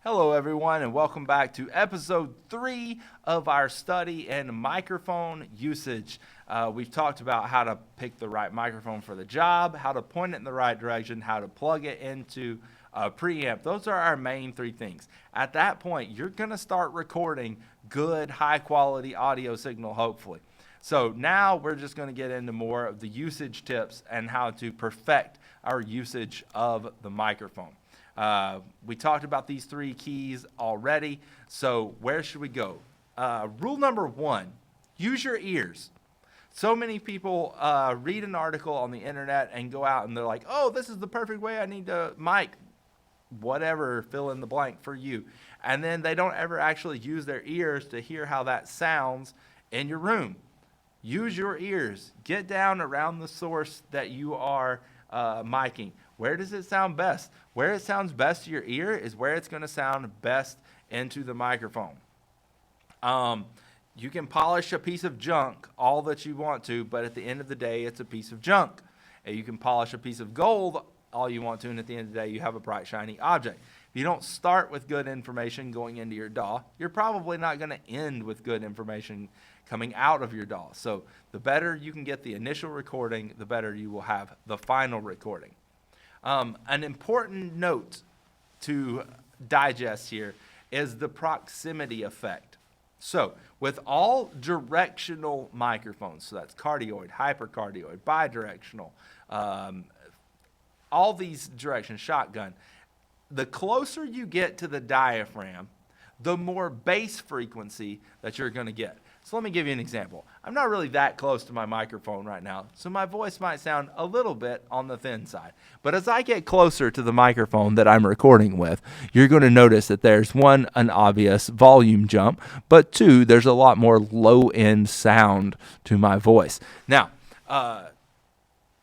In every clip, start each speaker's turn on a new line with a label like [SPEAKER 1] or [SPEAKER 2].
[SPEAKER 1] Hello, everyone, and welcome back to episode 3 of our study in microphone usage. We've talked about how to pick the right microphone for the job, how to point it in the right direction, how to plug it into a preamp. Those are our main 3 things. At that point, you're going to start recording good, high-quality audio signal, hopefully. So now we're just going to get into more of the usage tips and how to perfect our usage of the microphone. We talked about these 3 keys already, so where should we go? Rule number 1, use your ears. So many people read an article on the internet and go out and they're like, oh, this is the perfect way I need to mic, whatever, fill in the blank for you. And then they don't ever actually use their ears to hear how that sounds in your room. Use your ears. Get down around the source that you are miking. Where does it sound best? Where it sounds best to your ear is where it's going to sound best into the microphone. You can polish a piece of junk all that you want to, but at the end of the day, it's a piece of junk. And you can polish a piece of gold all you want to, and at the end of the day, you have a bright, shiny object. If you don't start with good information going into your DAW, you're probably not going to end with good information coming out of your DAW. So the better you can get the initial recording, the better you will have the final recording. An important note to digest here is the proximity effect. So with all directional microphones, so that's cardioid, hypercardioid, bidirectional, all these directions, shotgun, the closer you get to the diaphragm, the more bass frequency that you're going to get. So let me give you an example. I'm not really that close to my microphone right now, so my voice might sound a little bit on the thin side. But as I get closer to the microphone that I'm recording with, you're going to notice that there's one, an obvious volume jump, but 2, there's a lot more low-end sound to my voice. Now,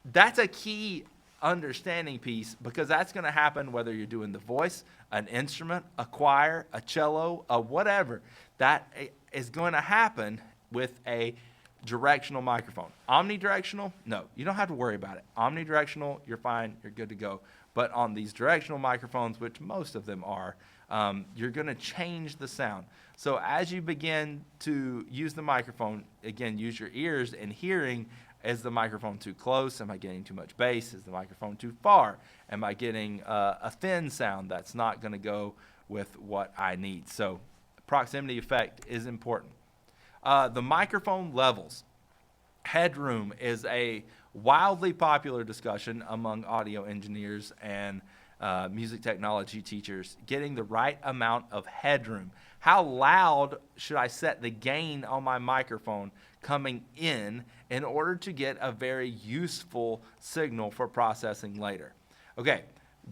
[SPEAKER 1] that's a key understanding piece because that's going to happen whether you're doing the voice, an instrument, a choir, a cello, a whatever. That is going to happen with a directional microphone. Omnidirectional, no, you don't have to worry about it. Omnidirectional, you're fine, you're good to go. But on these directional microphones, which most of them are, you're going to change the sound. So as you begin to use the microphone, again, use your ears and hearing. Is the microphone too close? Am I getting too much bass? Is the microphone too far? Am I getting a thin sound that's not going to go with what I need? So proximity effect is important. The microphone levels. Headroom is a wildly popular discussion among audio engineers and music technology teachers. Getting the right amount of headroom. How loud should I set the gain on my microphone coming in order to get a very useful signal for processing later? Okay,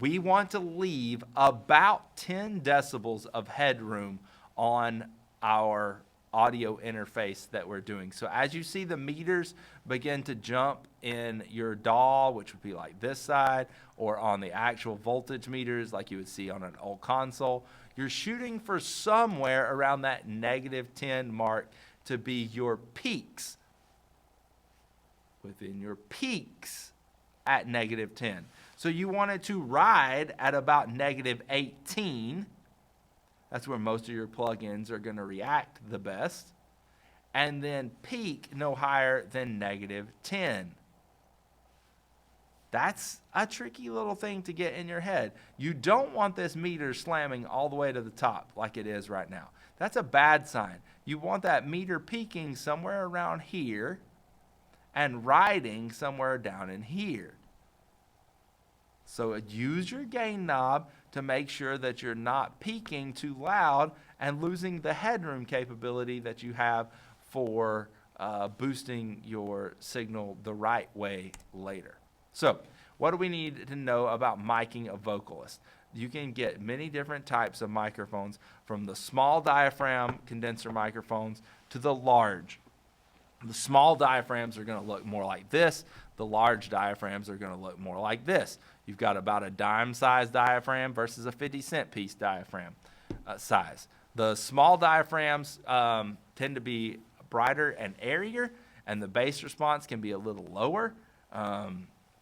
[SPEAKER 1] we want to leave about 10 decibels of headroom on our audio interface that we're doing. So as you see the meters begin to jump in your DAW, which would be like this side, or on the actual voltage meters like you would see on an old console, you're shooting for somewhere around that -10 mark to be your peaks. Within your peaks at -10. So you want it to ride at about -18. That's where most of your plugins are going to react the best. And then peak no higher than -10. That's a tricky little thing to get in your head. You don't want this meter slamming all the way to the top like it is right now. That's a bad sign. You want that meter peaking somewhere around here and riding somewhere down in here. So use your gain knob to make sure that you're not peaking too loud and losing the headroom capability that you have for boosting your signal the right way later. So what do we need to know about miking a vocalist? You can get many different types of microphones, from the small diaphragm condenser microphones to the large. The small diaphragms are going to look more like this. The large diaphragms are going to look more like this. You've got about a dime-sized diaphragm versus a 50-cent piece diaphragm size. The small diaphragms tend to be brighter and airier, and the bass response can be a little lower,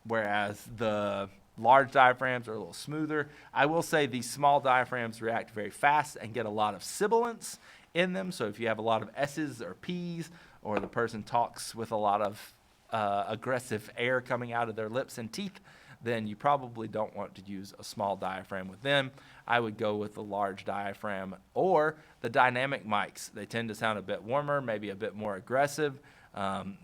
[SPEAKER 1] whereas the Large diaphragms are a little smoother. I will say these small diaphragms react very fast and get a lot of sibilance in them. So if you have a lot of S's or P's, or the person talks with a lot of aggressive air coming out of their lips and teeth, then you probably don't want to use a small diaphragm with them. I would go with the large diaphragm or the dynamic mics. They tend to sound a bit warmer, maybe a bit more aggressive.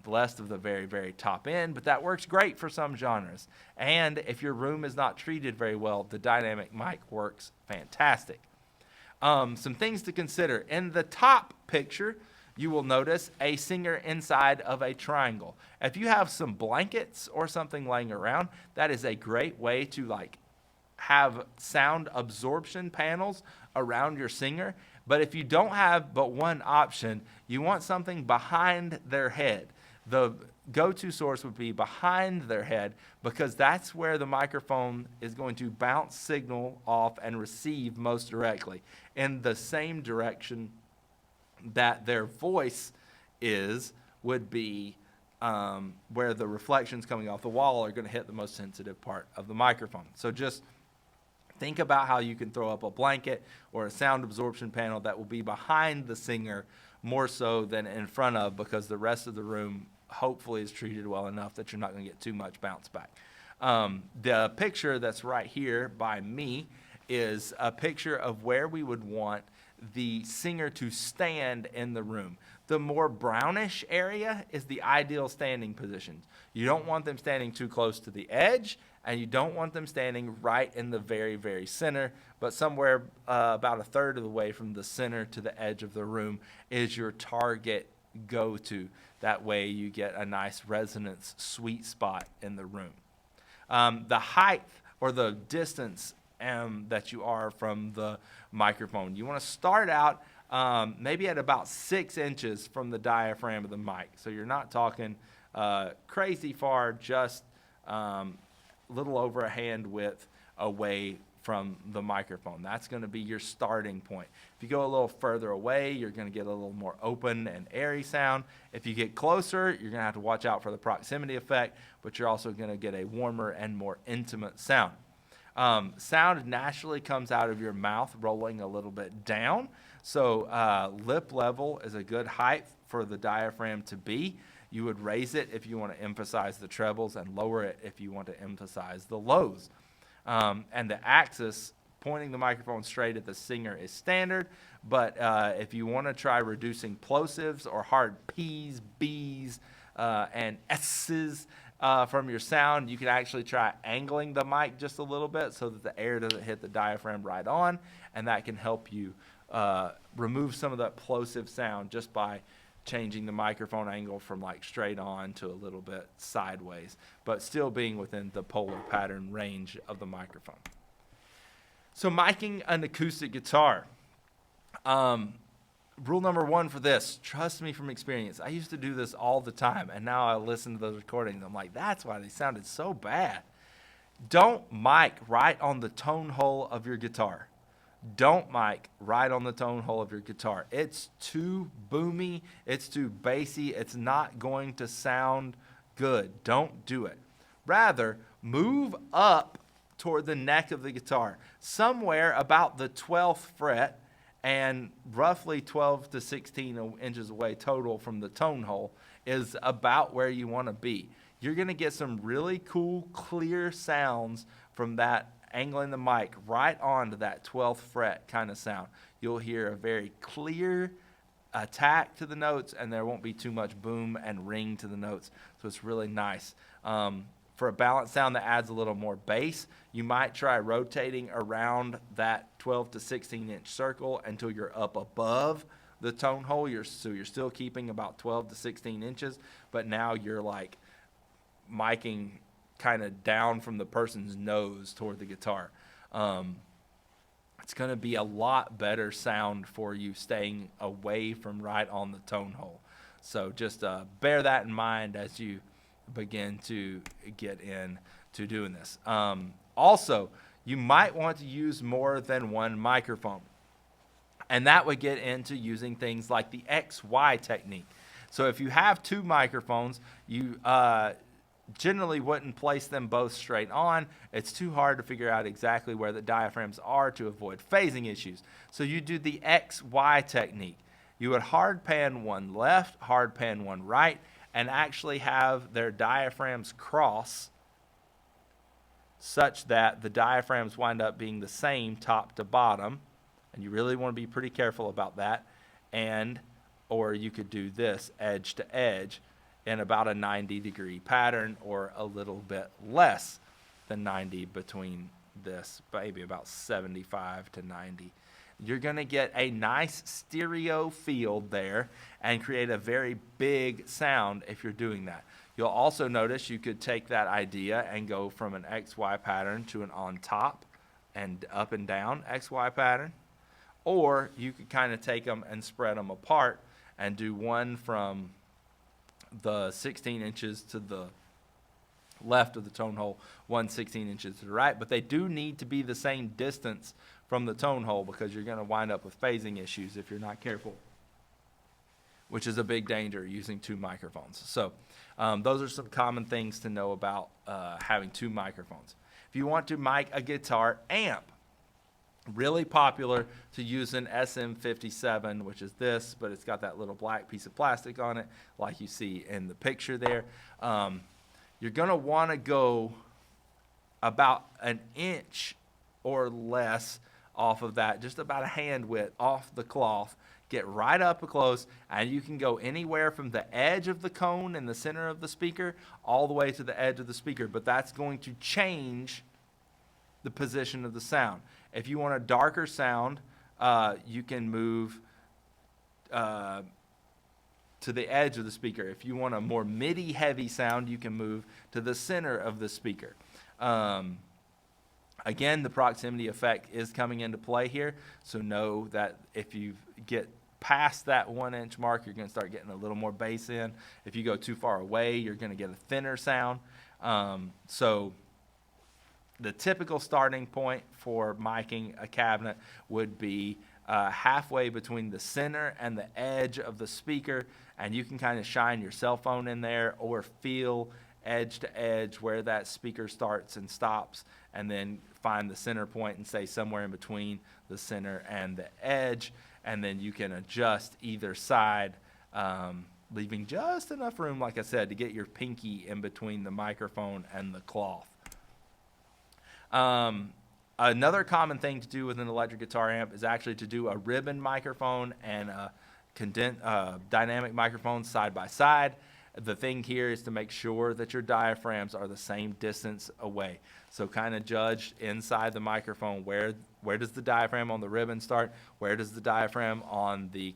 [SPEAKER 1] Less of the very, very top end, but that works great for some genres. And if your room is not treated very well, the dynamic mic works fantastic. Some things to consider. In the top picture, you will notice a singer inside of a triangle. If you have some blankets or something laying around, that is a great way to have sound absorption panels around your singer. But if you don't have but one option, you want something behind their head. The go-to source would be behind their head, because that's where the microphone is going to bounce signal off and receive most directly, in the same direction that their voice would be where the reflections coming off the wall are going to hit the most sensitive part of the microphone. So just think about how you can throw up a blanket or a sound absorption panel that will be behind the singer more so than in front of, because the rest of the room hopefully is treated well enough that you're not going to get too much bounce back. The picture that's right here by me is a picture of where we would want the singer to stand in the room. The more brownish area is the ideal standing position. You don't want them standing too close to the edge, and you don't want them standing right in the very, very center, but somewhere about a third of the way from the center to the edge of the room is your target go-to. That way you get a nice resonance sweet spot in the room. The height or the distance that you are from the microphone. You want to start out maybe at about 6 inches from the diaphragm of the mic. So you're not talking crazy far, just little over a hand width away from the microphone. That's going to be your starting point. If you go a little further away, you're going to get a little more open and airy sound. If you get closer, you're going to have to watch out for the proximity effect, but you're also going to get a warmer and more intimate sound. Sound naturally comes out of your mouth rolling a little bit down. So lip level is a good height for the diaphragm to be. You would raise it if you want to emphasize the trebles and lower it if you want to emphasize the lows. And the axis pointing the microphone straight at the singer is standard, but if you want to try reducing plosives or hard P's, B's, and S's from your sound, you can actually try angling the mic just a little bit so that the air doesn't hit the diaphragm right on, and that can help you remove some of that plosive sound just by changing the microphone angle from straight on to a little bit sideways, but still being within the polar pattern range of the microphone. So miking an acoustic guitar. Rule number 1 for this, trust me from experience. I used to do this all the time, and now I listen to those recordings. I'm like, that's why they sounded so bad. Don't mic right on the tone hole of your guitar. Don't mic right on the tone hole of your guitar. It's too boomy. It's too bassy. It's not going to sound good. Don't do it. Rather, move up toward the neck of the guitar, somewhere about the 12th fret and roughly 12 to 16 inches away total from the tone hole is about where you want to be. You're going to get some really cool, clear sounds from that angling the mic right onto that 12th fret kind of sound. You'll hear a very clear attack to the notes, and there won't be too much boom and ring to the notes. So it's really nice. For a balanced sound that adds a little more bass, you might try rotating around that 12 to 16 inch circle until you're up above the tone hole. So you're still keeping about 12 to 16 inches, but now you're miking kind of down from the person's nose toward the guitar. It's going to be a lot better sound for you staying away from right on the tone hole. So just bear that in mind as you begin to get into doing this. Also, you might want to use more than one microphone, and that would get into using things like the XY technique. So if you have 2 microphones, you generally wouldn't place them both straight on. It's too hard to figure out exactly where the diaphragms are to avoid phasing issues. So you do the XY technique. You would hard pan one left, hard pan one right, and actually have their diaphragms cross such that the diaphragms wind up being the same top to bottom. And you really want to be pretty careful about that. Or you could do this edge to edge in about a 90-degree pattern, or a little bit less than 90 between this, maybe about 75 to 90. You're going to get a nice stereo field there and create a very big sound if you're doing that. You'll also notice you could take that idea and go from an XY pattern to an on top and up and down XY pattern. Or you could kind of take them and spread them apart and do one from the 16 inches to the left of the tone hole, 16 inches to the right, but they do need to be the same distance from the tone hole, because you're going to wind up with phasing issues if you're not careful, which is a big danger using two microphones. So those are some common things to know about having two microphones. If you want to mic a guitar amp, really popular to use an SM57, which is this, but it's got that little black piece of plastic on it, like you see in the picture there. You're going to want to go about an inch or less off of that, just about a hand width off the cloth. Get right up close, and you can go anywhere from the edge of the cone in the center of the speaker all the way to the edge of the speaker, but that's going to change the position of the sound. If you want a darker sound, you can move to the edge of the speaker. If you want a more MIDI heavy sound, you can move to the center of the speaker. Again, the proximity effect is coming into play here, so know that if you get past that 1 inch mark, you're going to start getting a little more bass in. If you go too far away, you're going to get a thinner sound. So the typical starting point for miking a cabinet would be halfway between the center and the edge of the speaker, and you can kind of shine your cell phone in there or feel edge to edge where that speaker starts and stops, and then find the center point and say somewhere in between the center and the edge, and then you can adjust either side, leaving just enough room, like I said, to get your pinky in between the microphone and the cloth. Another common thing to do with an electric guitar amp is actually to do a ribbon microphone and a dynamic microphone side by side. The thing here is to make sure that your diaphragms are the same distance away. So kind of judge inside the microphone, where does the diaphragm on the ribbon start? Where does the diaphragm on the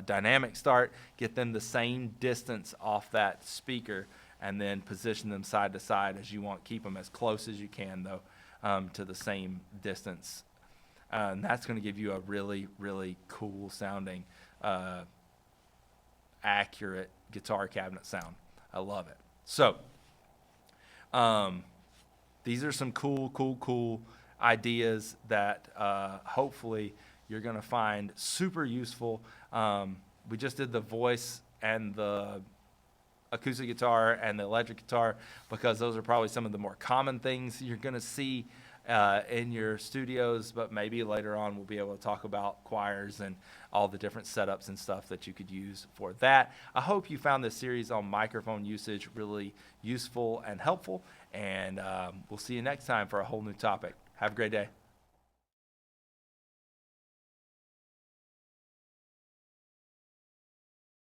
[SPEAKER 1] dynamic start? Get them the same distance off that speaker, and then position them side to side as you want. Keep them as close as you can, though, to the same distance. And that's going to give you a really, really cool sounding, accurate guitar cabinet sound. I love it. So these are some cool ideas that hopefully you're going to find super useful. We just did the voice and the acoustic guitar and the electric guitar because those are probably some of the more common things you're going to see in your studios, but maybe later on we'll be able to talk about choirs and all the different setups and stuff that you could use for that. I hope you found this series on microphone usage really useful and helpful, and we'll see you next time for a whole new topic. Have a great day.